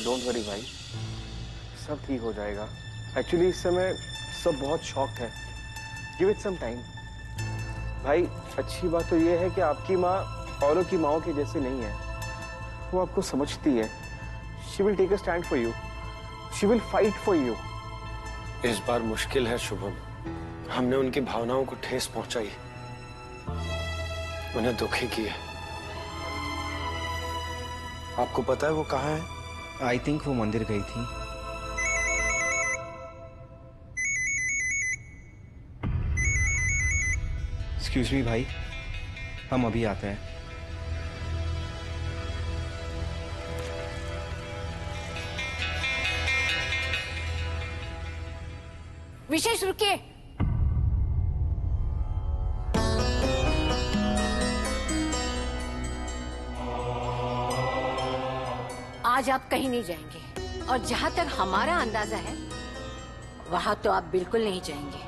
Don't worry भाई, सब ठीक हो जाएगा। एक्चुअली इस समय सब बहुत शॉक्ड है। Give it some time. भाई अच्छी बात तो ये है कि आपकी माँ औरों की माँओं की जैसे नहीं है, वो आपको समझती है। She will take a stand for you, she will fight for you. इस बार मुश्किल है शुभम, हमने उनकी भावनाओं को ठेस पहुंचाई, उन्हें दुखी किया। आपको पता है वो कहाँ है? आई थिंक वो मंदिर गई थी। एक्सक्यूज मी भाई, हम अभी आते हैं। विशेष रुकिए। आज आप कहीं नहीं जाएंगे, और जहां तक हमारा अंदाजा है वहां तो आप बिल्कुल नहीं जाएंगे।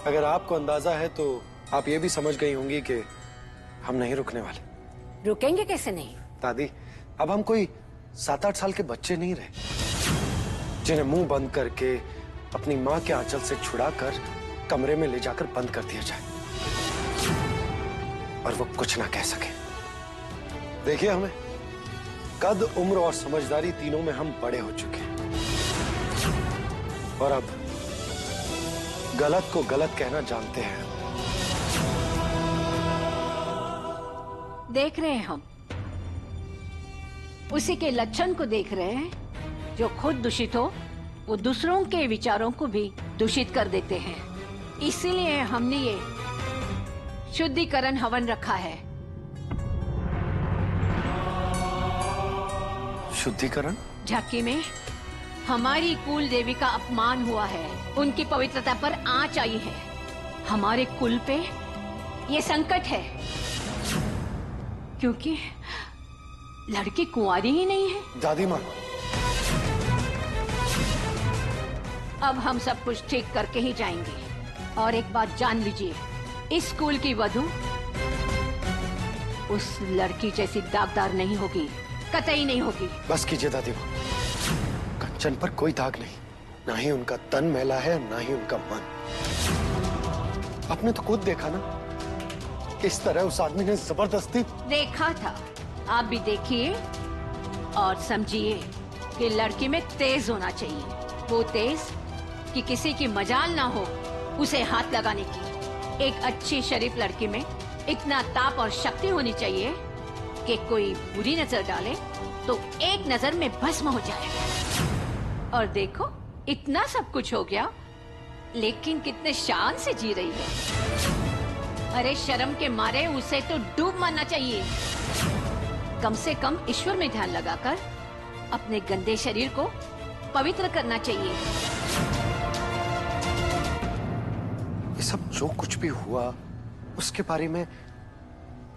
अगर आपको अंदाजा है तो आप ये भी समझ गई होंगी कि हम नहीं रुकने वाले। रुकेंगे कैसे नहीं? दादी, अब हम कोई 7-8 साल के बच्चे नहीं रहे जिन्हें मुंह बंद करके अपनी माँ के आंचल से छुड़ाकर कमरे में ले जाकर बंद कर दिया जाए और वो कुछ ना कह सके। देखिए, हमें कद, उम्र और समझदारी तीनों में हम बड़े हो चुके हैं और अब गलत को गलत कहना जानते हैं। देख रहे हैं हम, उसी के लक्षण को देख रहे हैं। जो खुद दूषित हो वो दूसरों के विचारों को भी दूषित कर देते हैं। इसीलिए हमने ये शुद्धिकरण हवन रखा है। शुद्धिकरण? झांकी में हमारी कुल देवी का अपमान हुआ है, उनकी पवित्रता पर आंच आई है। हमारे कुल पे ये संकट है क्योंकि लड़की कुंवारी ही नहीं है। दादी माँ, अब हम सब कुछ ठीक करके ही जाएंगे। और एक बात जान लीजिए, इस स्कूल की वधू उस लड़की जैसी दागदार नहीं होगी, कतई नहीं होगी। बस कीजिए दादी माँ, कंचन पर कोई दाग नहीं, ना ही उनका तन मैला है ना ही उनका मन। आपने तो खुद देखा ना, किस तरह उस आदमी ने जबरदस्ती। देखा था, आप भी देखिए और समझिए कि लड़की में तेज होना चाहिए। वो तेज कि किसी की मजाल ना हो उसे हाथ लगाने की। एक अच्छी शरीफ लड़की में इतना ताप और शक्ति होनी चाहिए कि कोई बुरी नजर डाले तो एक नजर में भस्म हो जाए। और देखो, इतना सब कुछ हो गया लेकिन कितने शान से जी रही है। अरे शर्म के मारे उसे तो डूब मरना चाहिए। कम से कम ईश्वर में ध्यान लगाकर अपने गंदे शरीर को पवित्र करना चाहिए। ये सब जो कुछ भी हुआ उसके बारे में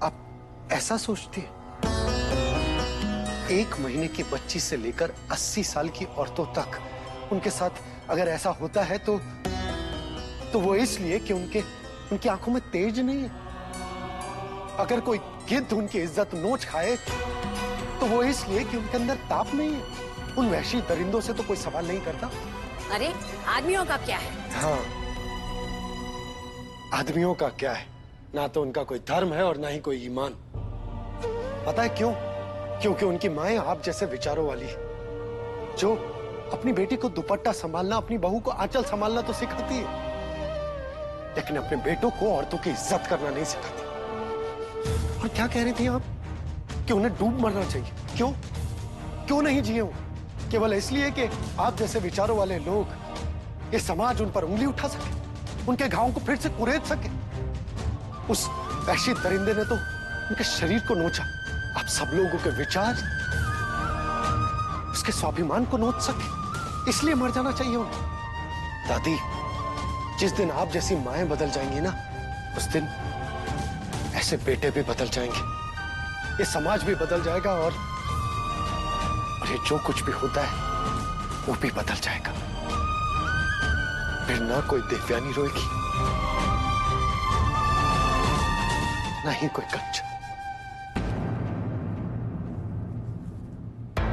आप ऐसा सोचती हैं? 1 महीने की बच्ची से लेकर 80 साल की औरतों तक उनके साथ अगर ऐसा होता है तो वो इसलिए कि उनकी आंखों में तेज नहीं है। अगर कोई गिद्ध उनकी इज्जत नोच खाए तो वो इसलिए कि उनके अंदर ताप नहीं है। उन वहशी दरिंदों से तो कोई सवाल नहीं करता। अरे आदमियों का क्या है? हाँ, आदमियों का क्या है? ना तो उनका कोई धर्म है और ना ही कोई ईमान। पता है क्यों? क्योंकि उनकी माएं आप जैसे विचारों वाली है, जो अपनी बेटी को दुपट्टा संभालना, अपनी बहू को आंचल संभालना तो सिखाती है, लेकिन अपने बेटों को औरतों की इज्जत करना नहीं सिखाती। और क्या कह रही थी आप कि उन्हें डूब मरना चाहिए? क्यों नहीं जिए वो? केवल इसलिए कि आप जैसे विचारों वाले लोग, ये समाज उन पर उंगली उठा सके, उनके घावों को फिर से कुरेद सके। उस वहशी दरिंदे ने तो उनके शरीर को नोचा। आप सब लोगों के विचार, उसके स्वाभिमान को नोच सके, इसलिए मर जाना चाहिए उन्हें। दादी, जिस दिन आप जैसी माएं बदल जाएंगी ना, उस दिन ऐसे बेटे भी बदल जाएंगे, ये समाज भी बदल जाएगा और ये जो कुछ भी होता है वो भी बदल जाएगा। फिर ना कोई देवयानी रोएगी, ना ही कोई कंचन। विशेष, 1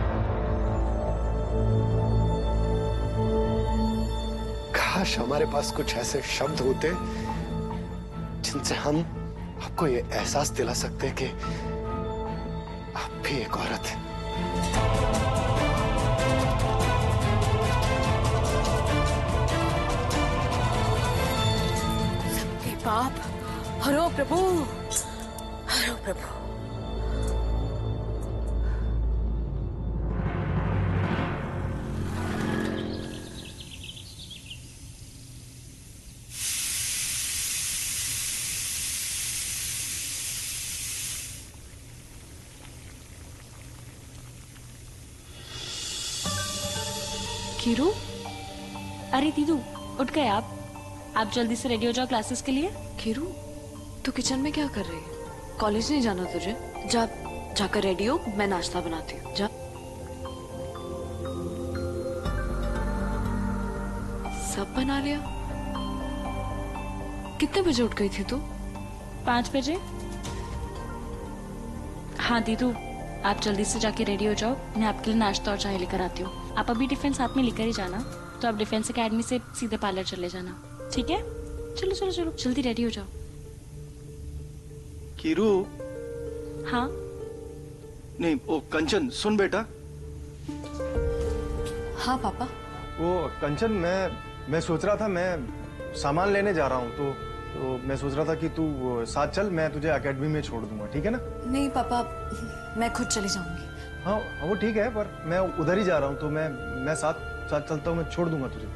मिनट काश हमारे पास कुछ ऐसे शब्द होते जिनसे हम आपको ये एहसास दिला सकते कि आप भी एक औरत हैं। सबके पाप हरो प्रभु, हरो प्रभु। खीरू, अरे दीदू उठ गए आप जल्दी से रेडी हो जाओ क्लासेस के लिए। खीरू, तू किचन में क्या कर रही है? कॉलेज नहीं जाना तुझे? जा, जाकर रेडी हो, मैं नाश्ता बनाती हूँ। जा। सब बना लिया? कितने बजे उठ गई थी तू? 5 बजे। हाँ दीदू, आप जल्दी से जाके रेडी हो जाओ, मैं आपके लिए नाश्ता और चाय लेकर आती हूँ। आप अभी टिफिन साथ में लेकर ही जाना, तो आप डिफेंस एकेडमी से सीधे पार्लर चले जाना, ठीक है? चलो चलो चलो, जल्दी रेडी हो जाओ। कीरू। हाँ नहीं, ओ कंचन सुन बेटा। हाँ पापा। वो कंचन, मैं सोच रहा था, मैं सामान लेने जा रहा हूँ, तो मैं सोच रहा था कि तू साथ चल, मैं तुझे एकेडमी में छोड़ दूंगा, ठीक है ना? नहीं पापा, मैं खुद चली जाऊंगी। हाँ वो ठीक है, पर मैं उधर ही जा रहा हूँ, तो मैं साथ चलता हूँ, मैं छोड़ दूंगा तुझे,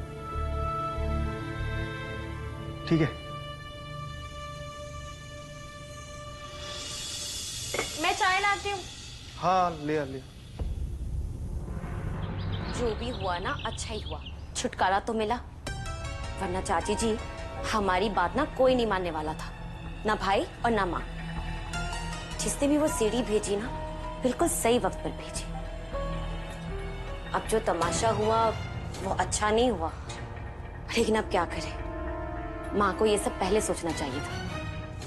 ठीक है? मैं चाय लाती हूँ। हाँ ले आ। जो भी हुआ ना, अच्छा ही हुआ, छुटकारा तो मिला। वरना चाची जी, हमारी बात ना कोई नहीं मानने वाला था, ना भाई और ना माँ। जिसने भी वो सीढ़ी भेजी ना, बिल्कुल सही वक्त पर भेजी। अब जो तमाशा हुआ वो अच्छा नहीं हुआ, लेकिन अब क्या करें, माँ को ये सब पहले सोचना चाहिए था।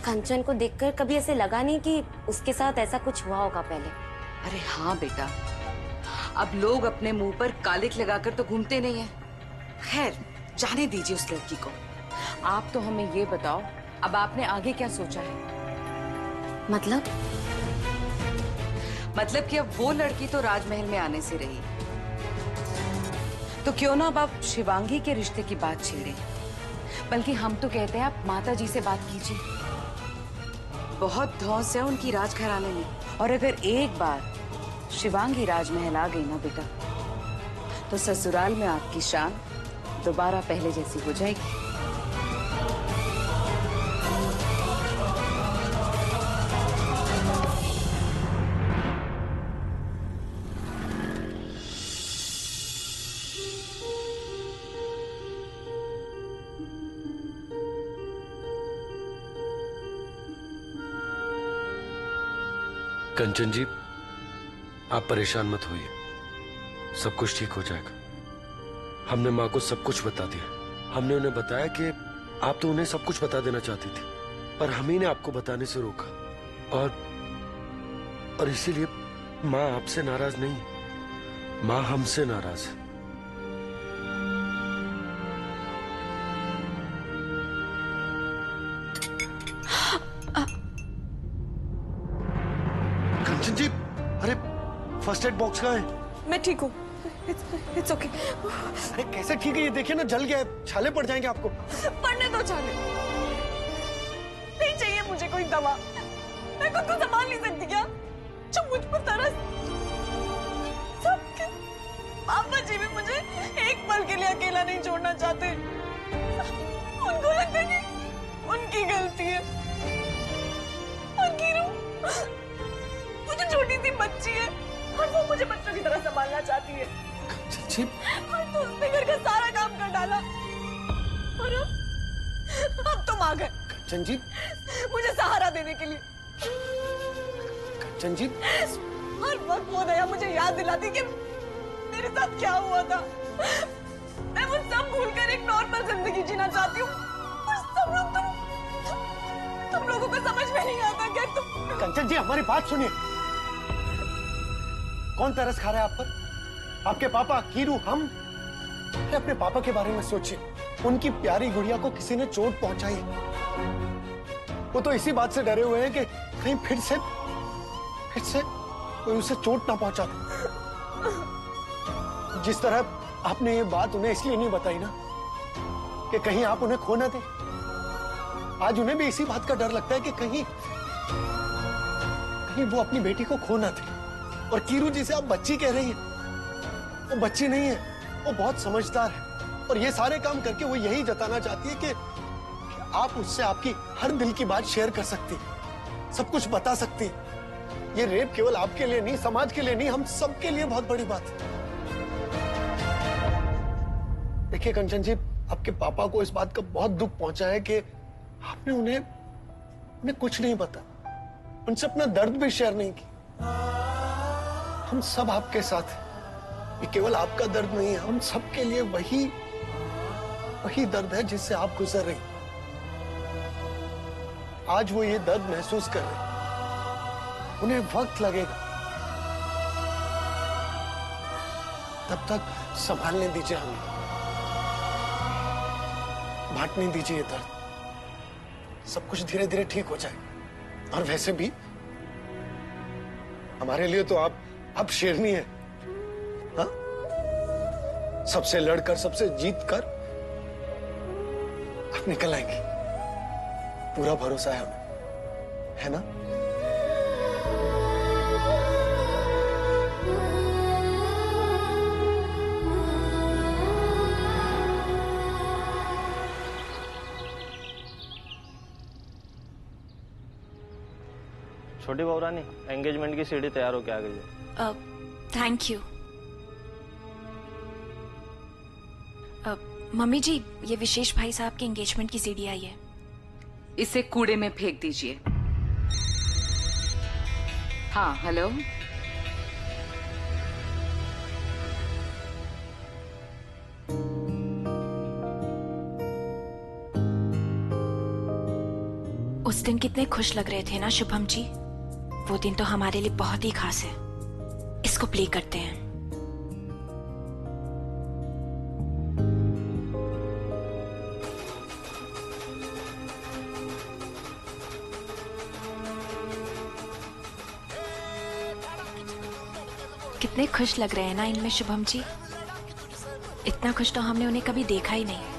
कंचन को देखकर कभी ऐसे लगा नहीं कि उसके साथ ऐसा कुछ हुआ होगा पहले। अरे हाँ बेटा, अब लोग अपने मुंह पर कालिक लगाकर तो घूमते नहीं हैं। खैर, जाने दीजिए उस लड़की को। आप तो हमें ये बताओ, अब आपने आगे क्या सोचा है? मतलब कि अब वो लड़की तो राजमहल में आने से रही, तो क्यों ना अब आप शिवांगी के रिश्ते की बात छेड़े। बल्कि हम तो कहते हैं आप माता जी से बात कीजिए। बहुत धौंस है उनकी राजघराने में, और अगर एक बार शिवांगी राजमहल आ गई ना बेटा, तो ससुराल में आपकी शान दोबारा पहले जैसी हो जाएगी। कंचन जी, आप परेशान मत होइए, सब कुछ ठीक हो जाएगा। हमने माँ को सब कुछ बता दिया। हमने उन्हें बताया कि आप तो उन्हें सब कुछ बता देना चाहती थी, पर हम ही ने आपको बताने से रोका। और इसीलिए माँ आपसे नाराज नहीं, माँ हमसे नाराज है। कंचन जी, अरे फर्स्ट एड बॉक्स कहाँ है? मैं ठीक हूँ, इट्स ओके। अरे कैसे ठीक है, ये देखिए ना, जल गया है, छाले पड़ जाएंगे आपको। पढ़ने दो छाले, नहीं चाहिए मुझे कोई दवा, मैं खुद को संभाल नहीं सकती क्या? जो मुझ पर तरस, सबके पापा जी भी मुझे एक पल के लिए अकेला नहीं छोड़ना चाहते। उनको लगता है कि उनकी गलती है। और कीरू, वो जो छोटी सी बच्ची है, और वो मुझे बच्चों की तरह संभालना चाहती है। और तो उसने घर का सारा काम कर डाला, और अब तुम आ गए कंचन जी, मुझे सहारा देने के लिए। कंचन जी, हर वक्त वो दया मुझे याद दिलाती कि मेरे साथ क्या हुआ था। मैं वो सब भूलकर एक नॉर्मल जिंदगी जीना चाहती हूँ, और सब लोग तुम लोगों को समझ में नहीं आता क्या? तुम कंचन जी, हमारी बात सुनिए। कौन तरस खा रहा है आप पर? आपके पापा, कीरू, हम? अपने पापा के बारे में सोचिए। उनकी प्यारी गुड़िया को किसी ने चोट पहुंचाई। वो तो इसी बात से डरे हुए हैं कि कहीं फिर से कोई उसे चोट ना पहुंचा दे। जिस तरह आपने ये बात उन्हें इसलिए नहीं बताई ना कि कहीं आप उन्हें खो ना दें। आज उन्हें भी इसी बात का डर लगता है कि कहीं वो अपनी बेटी को खो ना दे। और कीरू जिसे आप बच्ची कह रही हैं, वो बच्ची नहीं है, वो बहुत समझदार है। और ये सारे काम करके वो यही जताना चाहती है कि आप उससे आपकी हर दिल की बात शेयर कर सकती हैं, सब कुछ बता सकती हैं। ये रेप केवल आपके लिए नहीं, समाज के लिए नहीं, हम सबके लिए बहुत बड़ी बात है। देखिए कंचन जी, आपके पापा को इस बात का बहुत दुख पहुंचा है कि आपने उन्हें कुछ नहीं बताया, उनसे अपना दर्द भी शेयर नहीं किया। हम सब आपके साथ हैं। ये केवल आपका दर्द नहीं है, हम सबके लिए वही दर्द है जिससे आप गुजर रही। आज वो ये दर्द महसूस कर रहे, उन्हें वक्त लगेगा, तब तक संभालने दीजिए, हमें बांटने दीजिए ये दर्द। सब कुछ धीरे धीरे ठीक हो जाएगा। और वैसे भी हमारे लिए तो आप शेरनी है, हाँ? सबसे लड़कर, सबसे जीत कर आप निकल आएंगी, पूरा भरोसा है हमें, है ना? छोटी बहुरानी, एंगेजमेंट की सीढ़ी तैयार होके आ गई है। Thank you. मम्मी जी, ये विशेष भाई साहब के एंगेजमेंट की सीढ़ी आई है। इसे कूड़े में फेंक दीजिए। हाँ, हेलो। उस दिन कितने खुश लग रहे थे ना शुभम जी। वो दिन तो हमारे लिए बहुत ही खास है। इसको प्ले करते हैं। कितने खुश लग रहे हैं ना इनमें शुभम जी। इतना खुश तो हमने उन्हें कभी देखा ही नहीं।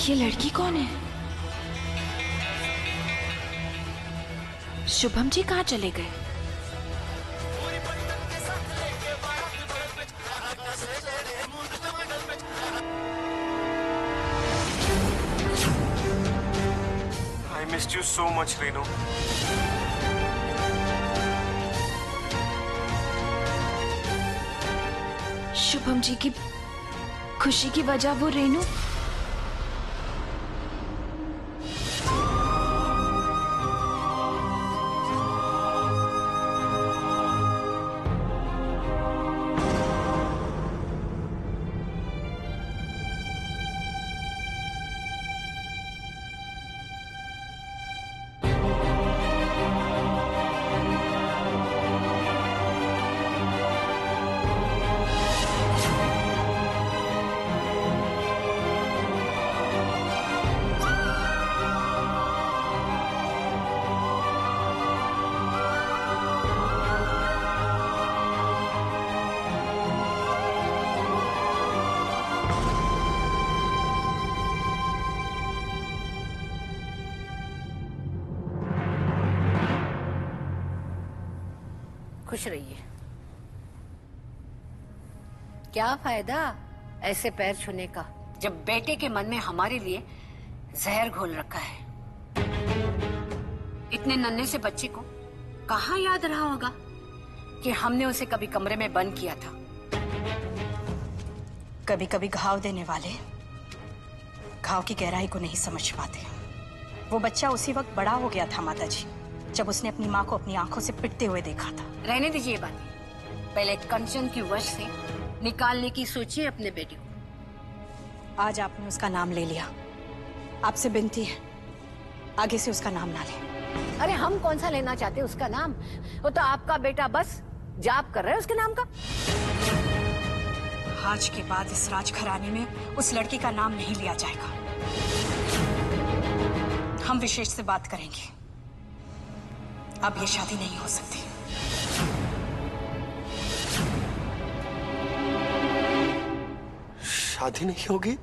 ये लड़की कौन है? शुभम जी कहाँ चले गए? I missed you so much, Renu. Shubham ji की खुशी की वजह वो रेनू। खुश रहिए। क्या फायदा ऐसे पैर छूने का जब बेटे के मन में हमारे लिए जहर घोल रखा है। इतने नन्हे से बच्चे को कहाँ याद रहा होगा कि हमने उसे कभी कमरे में बंद किया था। कभी कभी घाव देने वाले घाव की गहराई को नहीं समझ पाते। वो बच्चा उसी वक्त बड़ा हो गया था माता जी, जब उसने अपनी माँ को अपनी आंखों से पिटते हुए देखा था। रहने दीजिए ये बातें, पहले कंचन की वश से निकालने की सोचिए अपने बेटे को। आज आपने उसका नाम ले लिया, आपसे विनती है आगे से उसका नाम ना लें। अरे हम कौन सा लेना चाहते उसका नाम? वो तो आपका बेटा बस जाप कर रहा है उसके नाम का। आज के बाद इस राजघराने में उस लड़की का नाम नहीं लिया जाएगा। हम विशेष से बात करेंगे। अब ये शादी नहीं हो सकती। शादी नहीं होगी?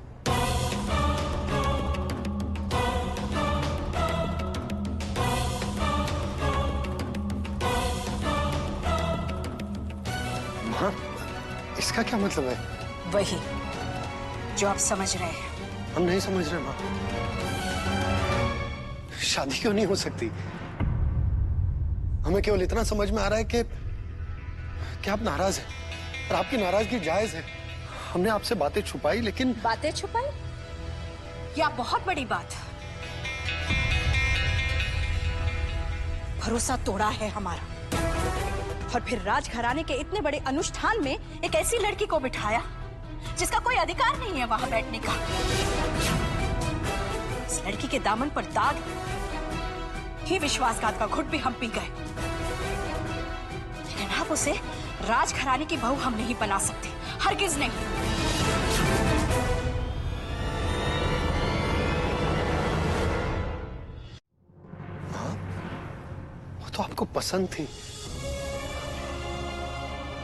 माँ, इसका क्या मतलब है? वही जो आप समझ रहे हैं। हम नहीं समझ रहे माँ। शादी क्यों नहीं हो सकती? हमें केवल इतना समझ में आ रहा है कि आप नाराज हैं और आपकी नाराजगी जायज है। हमने आपसे बातें छुपाई, लेकिन बातें छुपाई? या बहुत बड़ी बात। भरोसा तोड़ा है हमारा, और फिर राजघराने के इतने बड़े अनुष्ठान में एक ऐसी लड़की को बिठाया जिसका कोई अधिकार नहीं है वहां बैठने का। इस लड़की के दामन पर दाग ही विश्वासघात का घुट भी हम पी गए। लेकिन अब उसे राजघराने की बहू हम नहीं बना सकते, हरगिज नहीं। हाँ, वो तो आपको पसंद थी।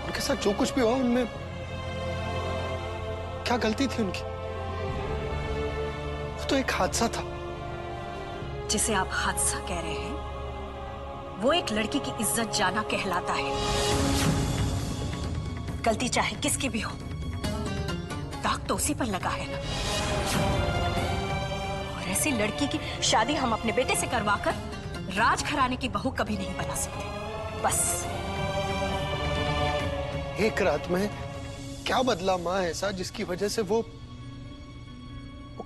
उनके साथ जो कुछ भी हुआ उनमें क्या गलती थी उनकी? वो तो एक हादसा था। जिसे आप हादसा कह रहे हैं वो एक लड़की की इज्जत जाना कहलाता है। गलती चाहे किसकी भी हो, दाग तो उसी पर लगा है ना। और ऐसी लड़की की शादी हम अपने बेटे से करवाकर राजघराने की बहू कभी नहीं बना सकते। बस एक रात में क्या बदला माँ ऐसा जिसकी वजह से वो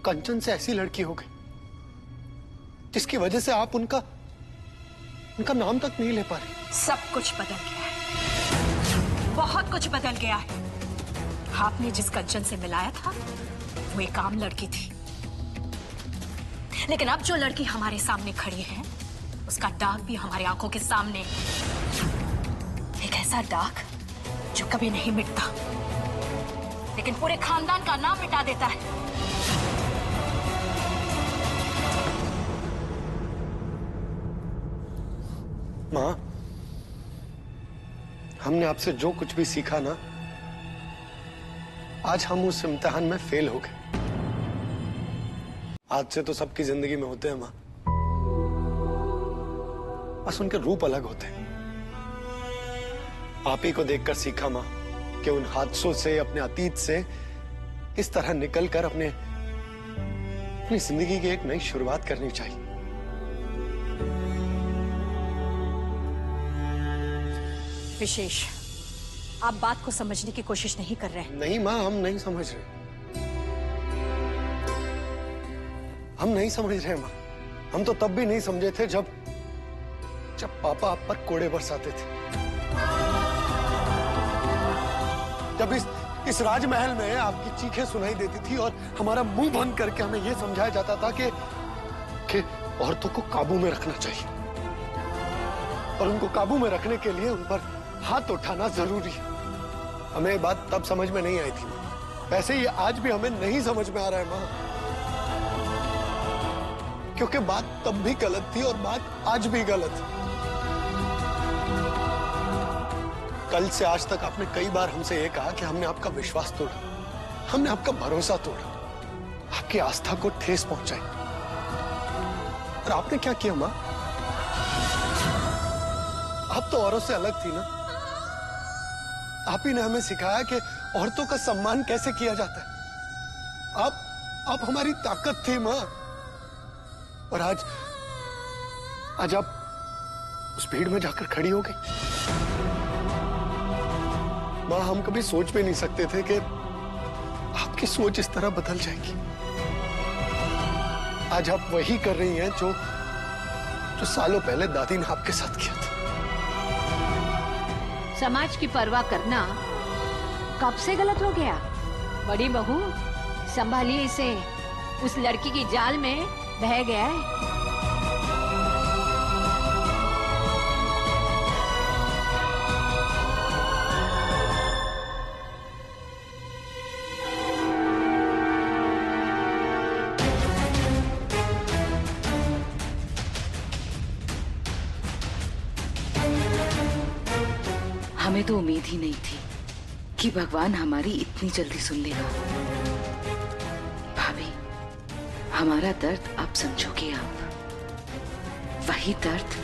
कंचन से ऐसी लड़की हो गई जिसकी वजह से आप उनका नाम तक नहीं ले पा रही? सब कुछ बदल गया है, बहुत कुछ बदल गया है। आपने जिस कंचन से मिलाया था वो एक आम लड़की थी, लेकिन अब जो लड़की हमारे सामने खड़ी है उसका दाग भी हमारी आंखों के सामने। एक ऐसा दाग जो कभी नहीं मिटता, लेकिन पूरे खानदान का नाम मिटा देता है। माँ, हमने आपसे जो कुछ भी सीखा ना, आज हम उस इम्तिहान में फेल हो गए। आज से तो सबकी जिंदगी में होते हैं माँ, बस उनके रूप अलग होते हैं। आप ही को देखकर सीखा माँ कि उन हादसों से, अपने अतीत से इस तरह निकलकर अपनी जिंदगी की एक नई शुरुआत करनी चाहिए। विशेष, आप बात को समझने की कोशिश नहीं कर रहे हैं। नहीं माँ, हम नहीं समझ रहे। हम नहीं समझ रहे माँ। हम तो तब भी नहीं समझे थे जब पापा आप पर कोड़े बरसाते थे, जब इस राजमहल में आपकी चीखें सुनाई देती थी और हमारा मुंह बंद करके हमें यह समझाया जाता था कि औरतों को काबू में रखना चाहिए और उनको काबू में रखने के लिए उन पर हाथ उठाना जरूरी है। हमें ये बात तब समझ में नहीं आई थी। वैसे ही आज भी हमें नहीं समझ में आ रहा है माँ, क्योंकि बात तब भी गलत थी और बात आज भी गलत है। कल से आज तक आपने कई बार हमसे ये कहा कि हमने आपका विश्वास तोड़ा, हमने आपका भरोसा तोड़ा, आपकी आस्था को ठेस पहुंचाई। और आपने क्या किया माँ? आप तो औरों से अलग थी ना। आप ही ने हमें सिखाया कि औरतों का सम्मान कैसे किया जाता है। आप हमारी ताकत थी माँ। और आज आप उस भीड़ में जाकर खड़ी हो गई। माँ, हम कभी सोच भी नहीं सकते थे कि आपकी सोच इस तरह बदल जाएगी। आज आप वही कर रही हैं जो सालों पहले दादी ने आपके साथ किया था। समाज की परवाह करना कब से गलत हो गया? बड़ी बहू, संभालिए इसे, उस लड़की की जाल में बह गया है। हमें तो उम्मीद ही नहीं थी कि भगवान हमारी इतनी जल्दी सुन लेगा। भाभी, हमारा दर्द अब समझोगे आप, वही दर्द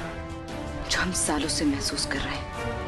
जो हम सालों से महसूस कर रहे हैं।